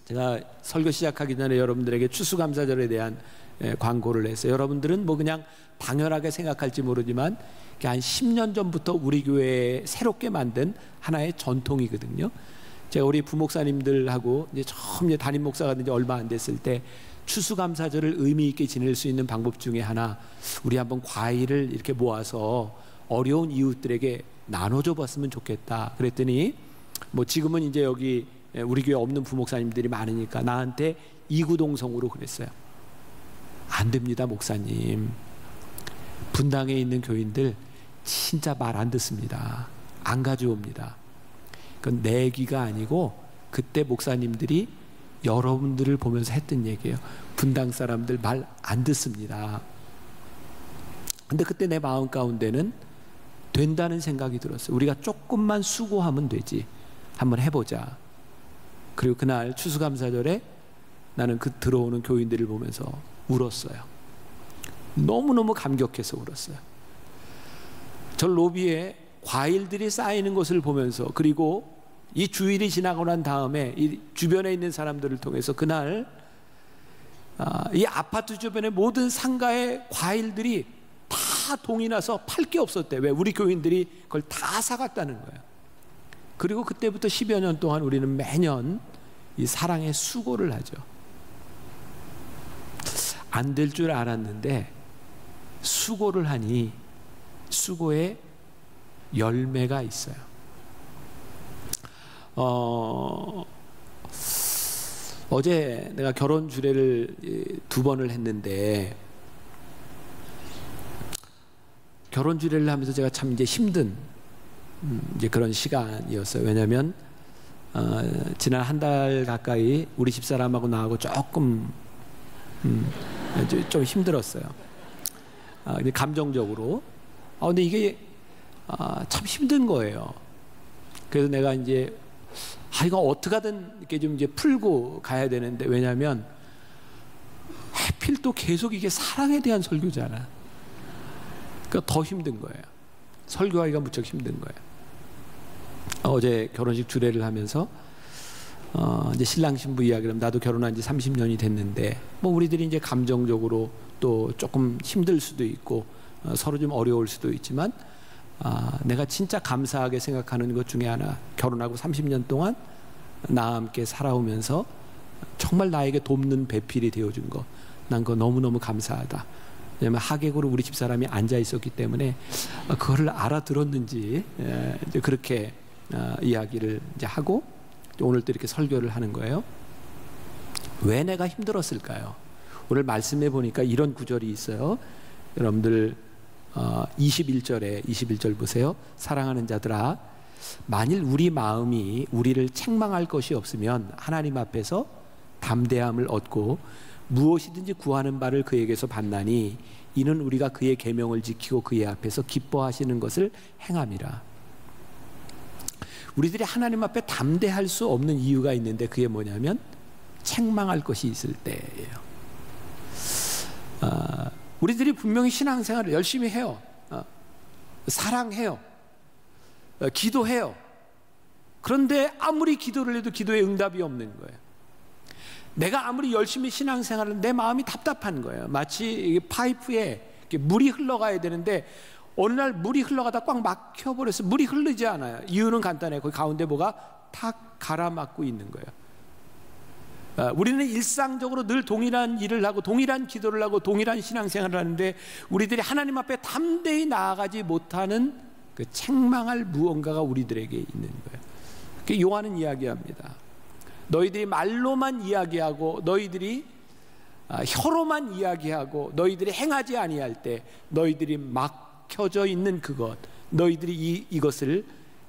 제가 설교 시작하기 전에 여러분들에게 추수감사절에 대한 광고를 했어요. 여러분들은 뭐 그냥 당연하게 생각할지 모르지만 한 10년 전부터 우리 교회에 새롭게 만든 하나의 전통이거든요. 제가 우리 부목사님들하고 이제 처음 이제 담임 목사가 된 지 얼마 안 됐을 때 추수감사절을 의미 있게 지낼 수 있는 방법 중에 하나, 우리 한번 과일을 이렇게 모아서 어려운 이웃들에게 나눠줘 봤으면 좋겠다. 그랬더니 뭐 지금은 이제 여기 우리 교회 없는 부목사님들이 많으니까 나한테 이구동성으로 그랬어요. 안 됩니다, 목사님. 분당에 있는 교인들 진짜 말 안 듣습니다. 안 가져옵니다. 그건 내기가 아니고 그때 목사님들이 여러분들을 보면서 했던 얘기예요. 분당 사람들 말 안 듣습니다. 근데 그때 내 마음 가운데는 된다는 생각이 들었어요. 우리가 조금만 수고하면 되지. 한번 해보자. 그리고 그날 추수감사절에 나는 그 들어오는 교인들을 보면서 울었어요. 너무너무 감격해서 울었어요. 저 로비에 과일들이 쌓이는 것을 보면서, 그리고 이 주일이 지나고 난 다음에 이 주변에 있는 사람들을 통해서 그날 이 아파트 주변의 모든 상가의 과일들이 다 동이 나서 팔 게 없었대. 왜? 우리 교인들이 그걸 다 사갔다는 거예요. 그리고 그때부터 10여 년 동안 우리는 매년 이 사랑의 수고를 하죠. 안 될 줄 알았는데 수고를 하니 수고에 열매가 있어요. 어제 내가 결혼 주례를 2번을 했는데 결혼 주례를 하면서 제가 참 이제 힘든 이제 그런 시간이었어요. 왜냐하면 지난 한 달 가까이 우리 집사람하고 나하고 조금 좀 힘들었어요. 감정적으로. 근데 이게 참 힘든 거예요. 그래서 내가 이제 이거 어떻게든 이렇게 좀 이제 풀고 가야 되는데, 왜냐하면 하필 또 계속 이게 사랑에 대한 설교잖아. 그러니까 더 힘든 거예요. 설교하기가 무척 힘든 거예요. 어제 결혼식 주례를 하면서 이제 신랑 신부 이야기를 하면, 나도 결혼한 지 30년이 됐는데 뭐 우리들이 이제 감정적으로 또 조금 힘들 수도 있고 서로 좀 어려울 수도 있지만 내가 진짜 감사하게 생각하는 것 중에 하나, 결혼하고 30년 동안 나와 함께 살아오면서 정말 나에게 돕는 배필이 되어준 거, 난 그거 너무너무 감사하다. 왜냐면 하객으로 우리 집사람이 앉아 있었기 때문에 그거를 알아들었는지 이제 그렇게 이야기를 이제 하고, 오늘 또 이렇게 설교를 하는 거예요. 왜 내가 힘들었을까요? 오늘 말씀해 보니까 이런 구절이 있어요. 여러분들 21절 보세요. 사랑하는 자들아, 만일 우리 마음이 우리를 책망할 것이 없으면 하나님 앞에서 담대함을 얻고 무엇이든지 구하는 바를 그에게서 받나니 이는 우리가 그의 계명을 지키고 그의 앞에서 기뻐하시는 것을 행함이라. 우리들이 하나님 앞에 담대할 수 없는 이유가 있는데 그게 뭐냐면 책망할 것이 있을 때예요. 우리들이 분명히 신앙생활을 열심히 해요. 사랑해요. 기도해요. 그런데 아무리 기도를 해도 기도에 응답이 없는 거예요. 내가 아무리 열심히 신앙생활을 내 마음이 답답한 거예요. 마치 파이프에 물이 흘러가야 되는데 어느 날 물이 흘러가다 꽉 막혀버려서 물이 흐르지 않아요. 이유는 간단해요. 거기 가운데 뭐가 탁 가라막고 있는 거예요. 우리는 일상적으로 늘 동일한 일을 하고 동일한 기도를 하고 동일한 신앙생활을 하는데 우리들이 하나님 앞에 담대히 나아가지 못하는 그 책망할 무언가가 우리들에게 있는 거예요. 그게 요한은 이야기합니다. 너희들이 말로만 이야기하고 너희들이 혀로만 이야기하고 너희들이 행하지 아니할 때 너희들이 막혀져 있는 그것, 너희들이 이것을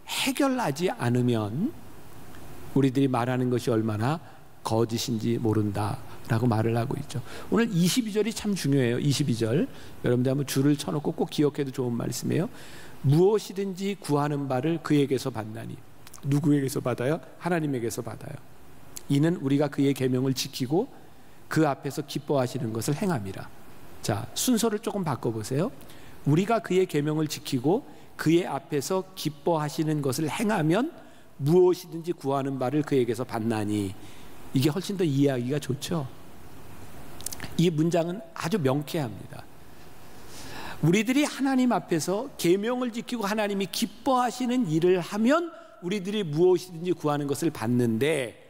해결하지 않으면 우리들이 말하는 것이 얼마나 거짓인지 모른다라고 말을 하고 있죠. 오늘 22절이 참 중요해요. 22절 여러분들 한번 줄을 쳐놓고 꼭 기억해도 좋은 말씀이에요. 무엇이든지 구하는 바를 그에게서 받나니. 누구에게서 받아요? 하나님에게서 받아요. 이는 우리가 그의 계명을 지키고 그 앞에서 기뻐하시는 것을 행함이라. 자, 순서를 조금 바꿔보세요. 우리가 그의 계명을 지키고 그의 앞에서 기뻐하시는 것을 행하면 무엇이든지 구하는 바를 그에게서 받나니. 이게 훨씬 더 이해하기가 좋죠. 이 문장은 아주 명쾌합니다. 우리들이 하나님 앞에서 계명을 지키고 하나님이 기뻐하시는 일을 하면 우리들이 무엇이든지 구하는 것을 받는데,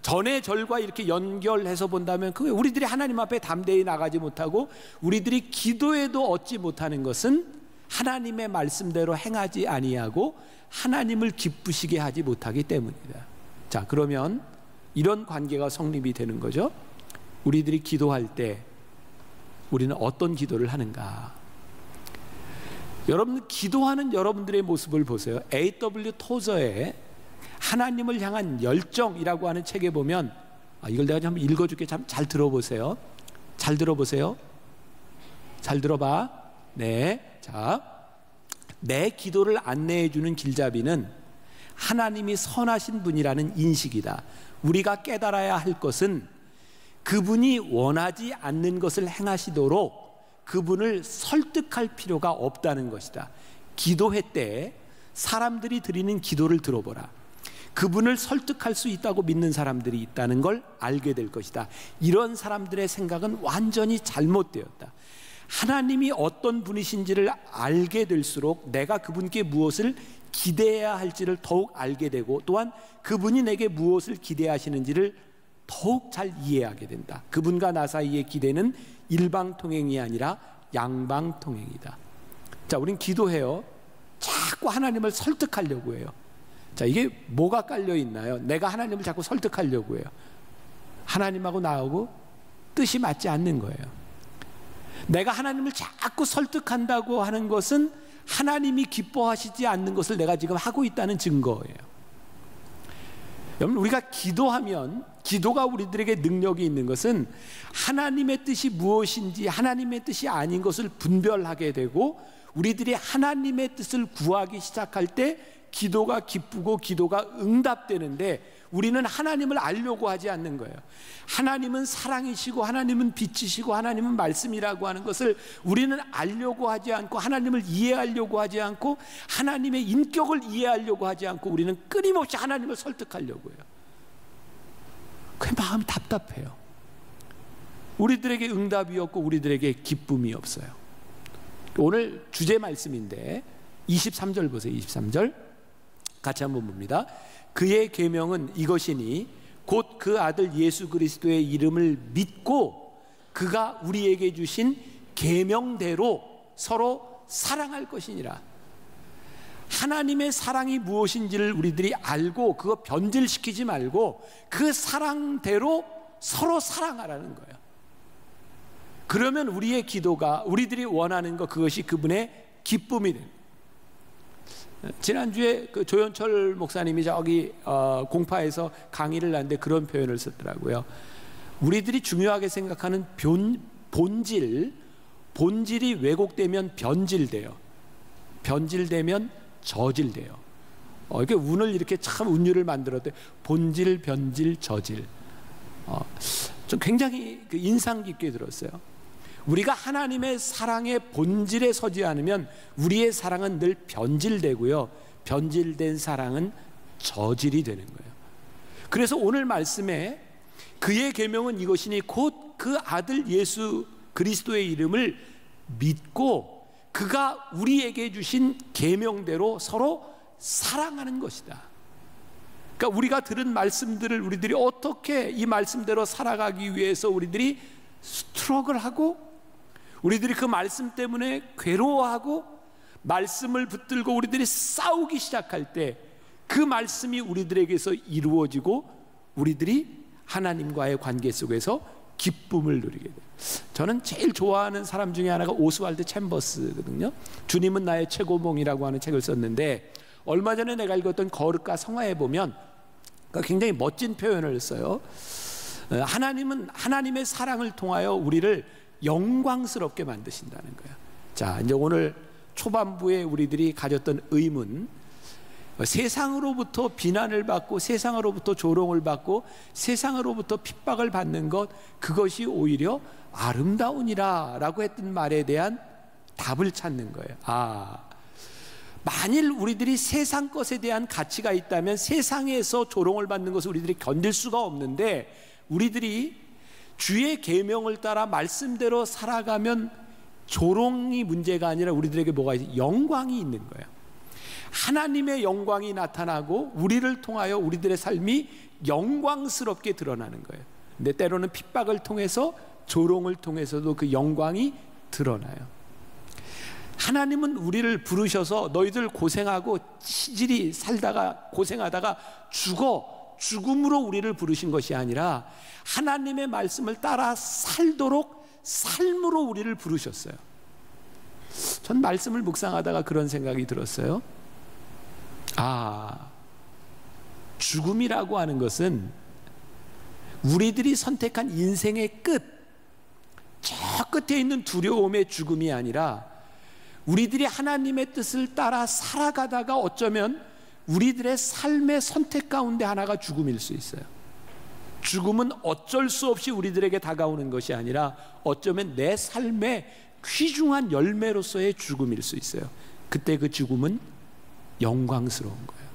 전의 절과 이렇게 연결해서 본다면 그게 우리들이 하나님 앞에 담대히 나가지 못하고 우리들이 기도에도 얻지 못하는 것은 하나님의 말씀대로 행하지 아니하고 하나님을 기쁘시게 하지 못하기 때문이다. 자, 그러면 이런 관계가 성립이 되는 거죠. 우리들이 기도할 때 우리는 어떤 기도를 하는가? 여러분, 기도하는 여러분들의 모습을 보세요. A.W. 토저의 하나님을 향한 열정이라고 하는 책에 보면, 이걸 내가 한번 읽어줄게. 잘 들어보세요. 잘 들어보세요. 잘 들어봐. 네. 자, 내 기도를 안내해주는 길잡이는 하나님이 선하신 분이라는 인식이다. 우리가 깨달아야 할 것은 그분이 원하지 않는 것을 행하시도록 그분을 설득할 필요가 없다는 것이다. 기도회 때 사람들이 드리는 기도를 들어보라. 그분을 설득할 수 있다고 믿는 사람들이 있다는 걸 알게 될 것이다. 이런 사람들의 생각은 완전히 잘못되었다. 하나님이 어떤 분이신지를 알게 될수록 내가 그분께 무엇을 기대해야 할지를 더욱 알게 되고, 또한 그분이 내게 무엇을 기대하시는지를 더욱 잘 이해하게 된다. 그분과 나 사이의 기대는 일방통행이 아니라 양방통행이다. 자, 우린 기도해요. 자꾸 하나님을 설득하려고 해요. 자, 이게 뭐가 깔려 있나요? 내가 하나님을 자꾸 설득하려고 해요. 하나님하고 나하고 뜻이 맞지 않는 거예요. 내가 하나님을 자꾸 설득한다고 하는 것은 하나님이 기뻐하시지 않는 것을 내가 지금 하고 있다는 증거예요. 여러분, 우리가 기도하면, 기도가 우리들에게 능력이 있는 것은 하나님의 뜻이 무엇인지 하나님의 뜻이 아닌 것을 분별하게 되고, 우리들이 하나님의 뜻을 구하기 시작할 때 기도가 기쁘고 기도가 응답되는데, 우리는 하나님을 알려고 하지 않는 거예요. 하나님은 사랑이시고 하나님은 빛이시고 하나님은 말씀이라고 하는 것을 우리는 알려고 하지 않고, 하나님을 이해하려고 하지 않고, 하나님의 인격을 이해하려고 하지 않고, 우리는 끊임없이 하나님을 설득하려고 해요. 그 마음이 답답해요. 우리들에게 응답이 없고 우리들에게 기쁨이 없어요. 오늘 주제 말씀인데 23절 보세요. 23절 같이 한번 봅니다. 그의 계명은 이것이니 곧 그 아들 예수 그리스도의 이름을 믿고 그가 우리에게 주신 계명대로 서로 사랑할 것이니라. 하나님의 사랑이 무엇인지를 우리들이 알고 그거 변질시키지 말고 그 사랑대로 서로 사랑하라는 거예요. 그러면 우리의 기도가, 우리들이 원하는 것, 그것이 그분의 기쁨이 됩니다. 지난주에 그 조현철 목사님이 저기 공파에서 강의를 하는데 그런 표현을 썼더라고요. 우리들이 중요하게 생각하는 본질이 왜곡되면 변질돼요. 변질되면 저질돼요. 이렇게 운을 이렇게 참 운율을 만들었대. 본질, 변질, 저질. 좀 굉장히 인상 깊게 들었어요. 우리가 하나님의 사랑의 본질에 서지 않으면 우리의 사랑은 늘 변질되고요, 변질된 사랑은 저질이 되는 거예요. 그래서 오늘 말씀에 그의 계명은 이것이니 곧 그 아들 예수 그리스도의 이름을 믿고 그가 우리에게 주신 계명대로 서로 사랑하는 것이다. 그러니까 우리가 들은 말씀들을 우리들이 어떻게 이 말씀대로 살아가기 위해서 우리들이 스트러글하고, 우리들이 그 말씀 때문에 괴로워하고 말씀을 붙들고 우리들이 싸우기 시작할 때 그 말씀이 우리들에게서 이루어지고 우리들이 하나님과의 관계 속에서 기쁨을 누리게 돼요. 저는 제일 좋아하는 사람 중에 하나가 오스왈드 챔버스거든요. 주님은 나의 최고봉이라고 하는 책을 썼는데, 얼마 전에 내가 읽었던 거룩과 성화에 보면 굉장히 멋진 표현을 써요. 하나님은 하나님의 사랑을 통하여 우리를 영광스럽게 만드신다는 거예요. 자, 이제 오늘 초반부에 우리들이 가졌던 의문, 세상으로부터 비난을 받고 세상으로부터 조롱을 받고 세상으로부터 핍박을 받는 것, 그것이 오히려 아름다우니라 라고 했던 말에 대한 답을 찾는 거예요. 만일 우리들이 세상 것에 대한 가치가 있다면 세상에서 조롱을 받는 것을 우리들이 견딜 수가 없는데, 우리들이 주의 계명을 따라 말씀대로 살아가면 조롱이 문제가 아니라 우리들에게 뭐가 있어요? 영광이 있는 거예요. 하나님의 영광이 나타나고 우리를 통하여 우리들의 삶이 영광스럽게 드러나는 거예요. 근데 때로는 핍박을 통해서, 조롱을 통해서도 그 영광이 드러나요. 하나님은 우리를 부르셔서 너희들 고생하고 치질이 살다가 고생하다가 죽음으로 우리를 부르신 것이 아니라 하나님의 말씀을 따라 살도록 삶으로 우리를 부르셨어요. 전 말씀을 묵상하다가 그런 생각이 들었어요. 죽음이라고 하는 것은 우리들이 선택한 인생의 끝, 저 끝에 있는 두려움의 죽음이 아니라 우리들이 하나님의 뜻을 따라 살아가다가 어쩌면 우리들의 삶의 선택 가운데 하나가 죽음일 수 있어요. 죽음은 어쩔 수 없이 우리들에게 다가오는 것이 아니라 어쩌면 내 삶의 귀중한 열매로서의 죽음일 수 있어요. 그때 그 죽음은 영광스러운 거예요.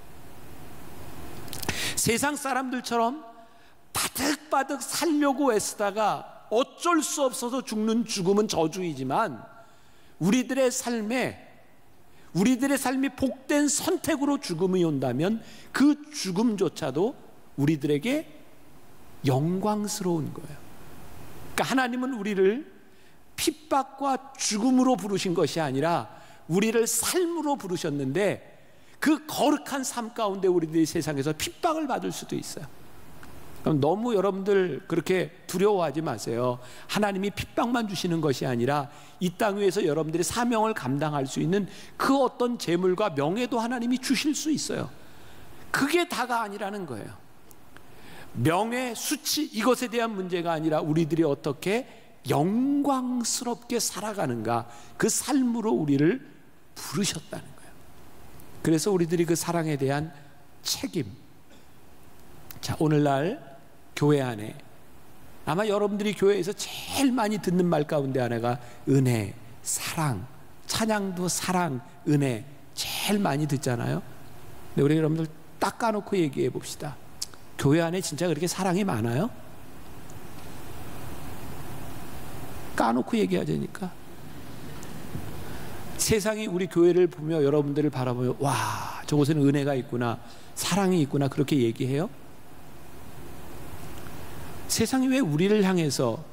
세상 사람들처럼 바득바득 살려고 애쓰다가 어쩔 수 없어서 죽는 죽음은 저주이지만, 우리들의 삶이 복된 선택으로 죽음이 온다면 그 죽음조차도 우리들에게 영광스러운 거예요. 그러니까 하나님은 우리를 핍박과 죽음으로 부르신 것이 아니라 우리를 삶으로 부르셨는데, 그 거룩한 삶 가운데 우리들이 세상에서 핍박을 받을 수도 있어요. 그럼 너무 여러분들 그렇게 두려워하지 마세요. 하나님이 핍박만 주시는 것이 아니라 이 땅 위에서 여러분들이 사명을 감당할 수 있는 그 어떤 재물과 명예도 하나님이 주실 수 있어요. 그게 다가 아니라는 거예요. 명예, 수치, 이것에 대한 문제가 아니라 우리들이 어떻게 영광스럽게 살아가는가, 그 삶으로 우리를 부르셨다는 거예요. 그래서 우리들이 그 사랑에 대한 책임. 자, 오늘날 교회 안에 아마 여러분들이 교회에서 제일 많이 듣는 말 가운데 하나가 은혜, 사랑, 찬양도 사랑, 은혜 제일 많이 듣잖아요. 근데 우리 여러분들 딱 까놓고 얘기해 봅시다. 교회 안에 진짜 그렇게 사랑이 많아요? 까놓고 얘기하자니까. 세상이 우리 교회를 보며 여러분들을 바라보며 와, 저곳에는 은혜가 있구나, 사랑이 있구나, 그렇게 얘기해요? 세상이 왜 우리를 향해서,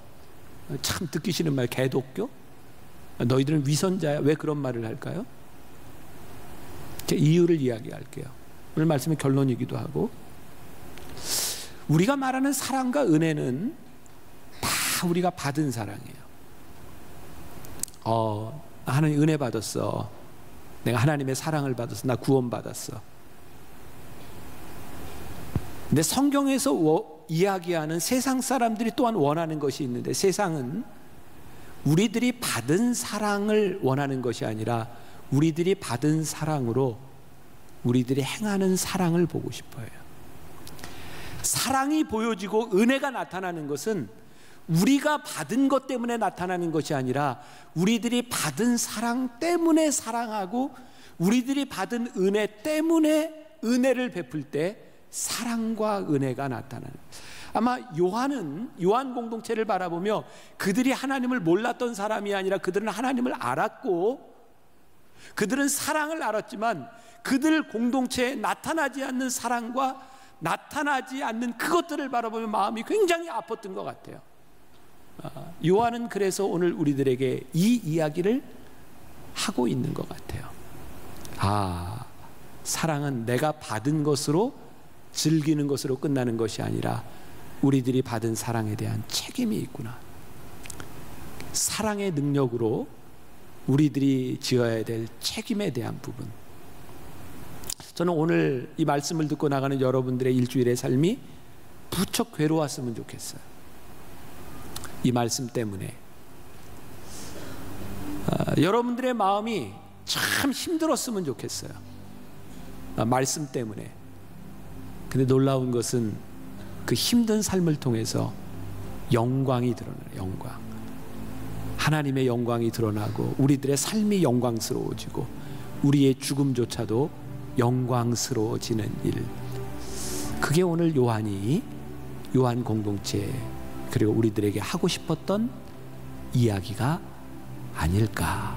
참 듣기 싫은 말, 개독교? 너희들은 위선자야, 왜 그런 말을 할까요? 제 이유를 이야기할게요. 오늘 말씀의 결론이기도 하고, 우리가 말하는 사랑과 은혜는 다 우리가 받은 사랑이에요. 하나님 은혜 받았어. 내가 하나님의 사랑을 받았어. 나 구원받았어. 근데 성경에서 이야기하는 세상 사람들이 또한 원하는 것이 있는데, 세상은 우리들이 받은 사랑을 원하는 것이 아니라 우리들이 받은 사랑으로 우리들이 행하는 사랑을 보고 싶어요. 사랑이 보여지고 은혜가 나타나는 것은 우리가 받은 것 때문에 나타나는 것이 아니라 우리들이 받은 사랑 때문에 사랑하고, 우리들이 받은 은혜 때문에 은혜를 베풀 때 사랑과 은혜가 나타나는. 아마 요한 공동체를 바라보며 그들이 하나님을 몰랐던 사람이 아니라 그들은 하나님을 알았고, 그들은 사랑을 알았지만 그들 공동체에 나타나지 않는 사랑과 나타나지 않는 그것들을 바라보며 마음이 굉장히 아팠던 것 같아요. 요한은 그래서 오늘 우리들에게 이 이야기를 하고 있는 것 같아요. 사랑은 내가 받은 것으로 즐기는 것으로 끝나는 것이 아니라 우리들이 받은 사랑에 대한 책임이 있구나. 사랑의 능력으로 우리들이 지어야 될 책임에 대한 부분. 저는 오늘 이 말씀을 듣고 나가는 여러분들의 일주일의 삶이 부쩍 괴로웠으면 좋겠어요. 이 말씀 때문에 여러분들의 마음이 참 힘들었으면 좋겠어요. 말씀 때문에. 근데 놀라운 것은 그 힘든 삶을 통해서 영광이 드러나요. 영광. 하나님의 영광이 드러나고 우리들의 삶이 영광스러워지고 우리의 죽음조차도 영광스러워지는 일. 그게 오늘 요한 공동체 그리고 우리들에게 하고 싶었던 이야기가 아닐까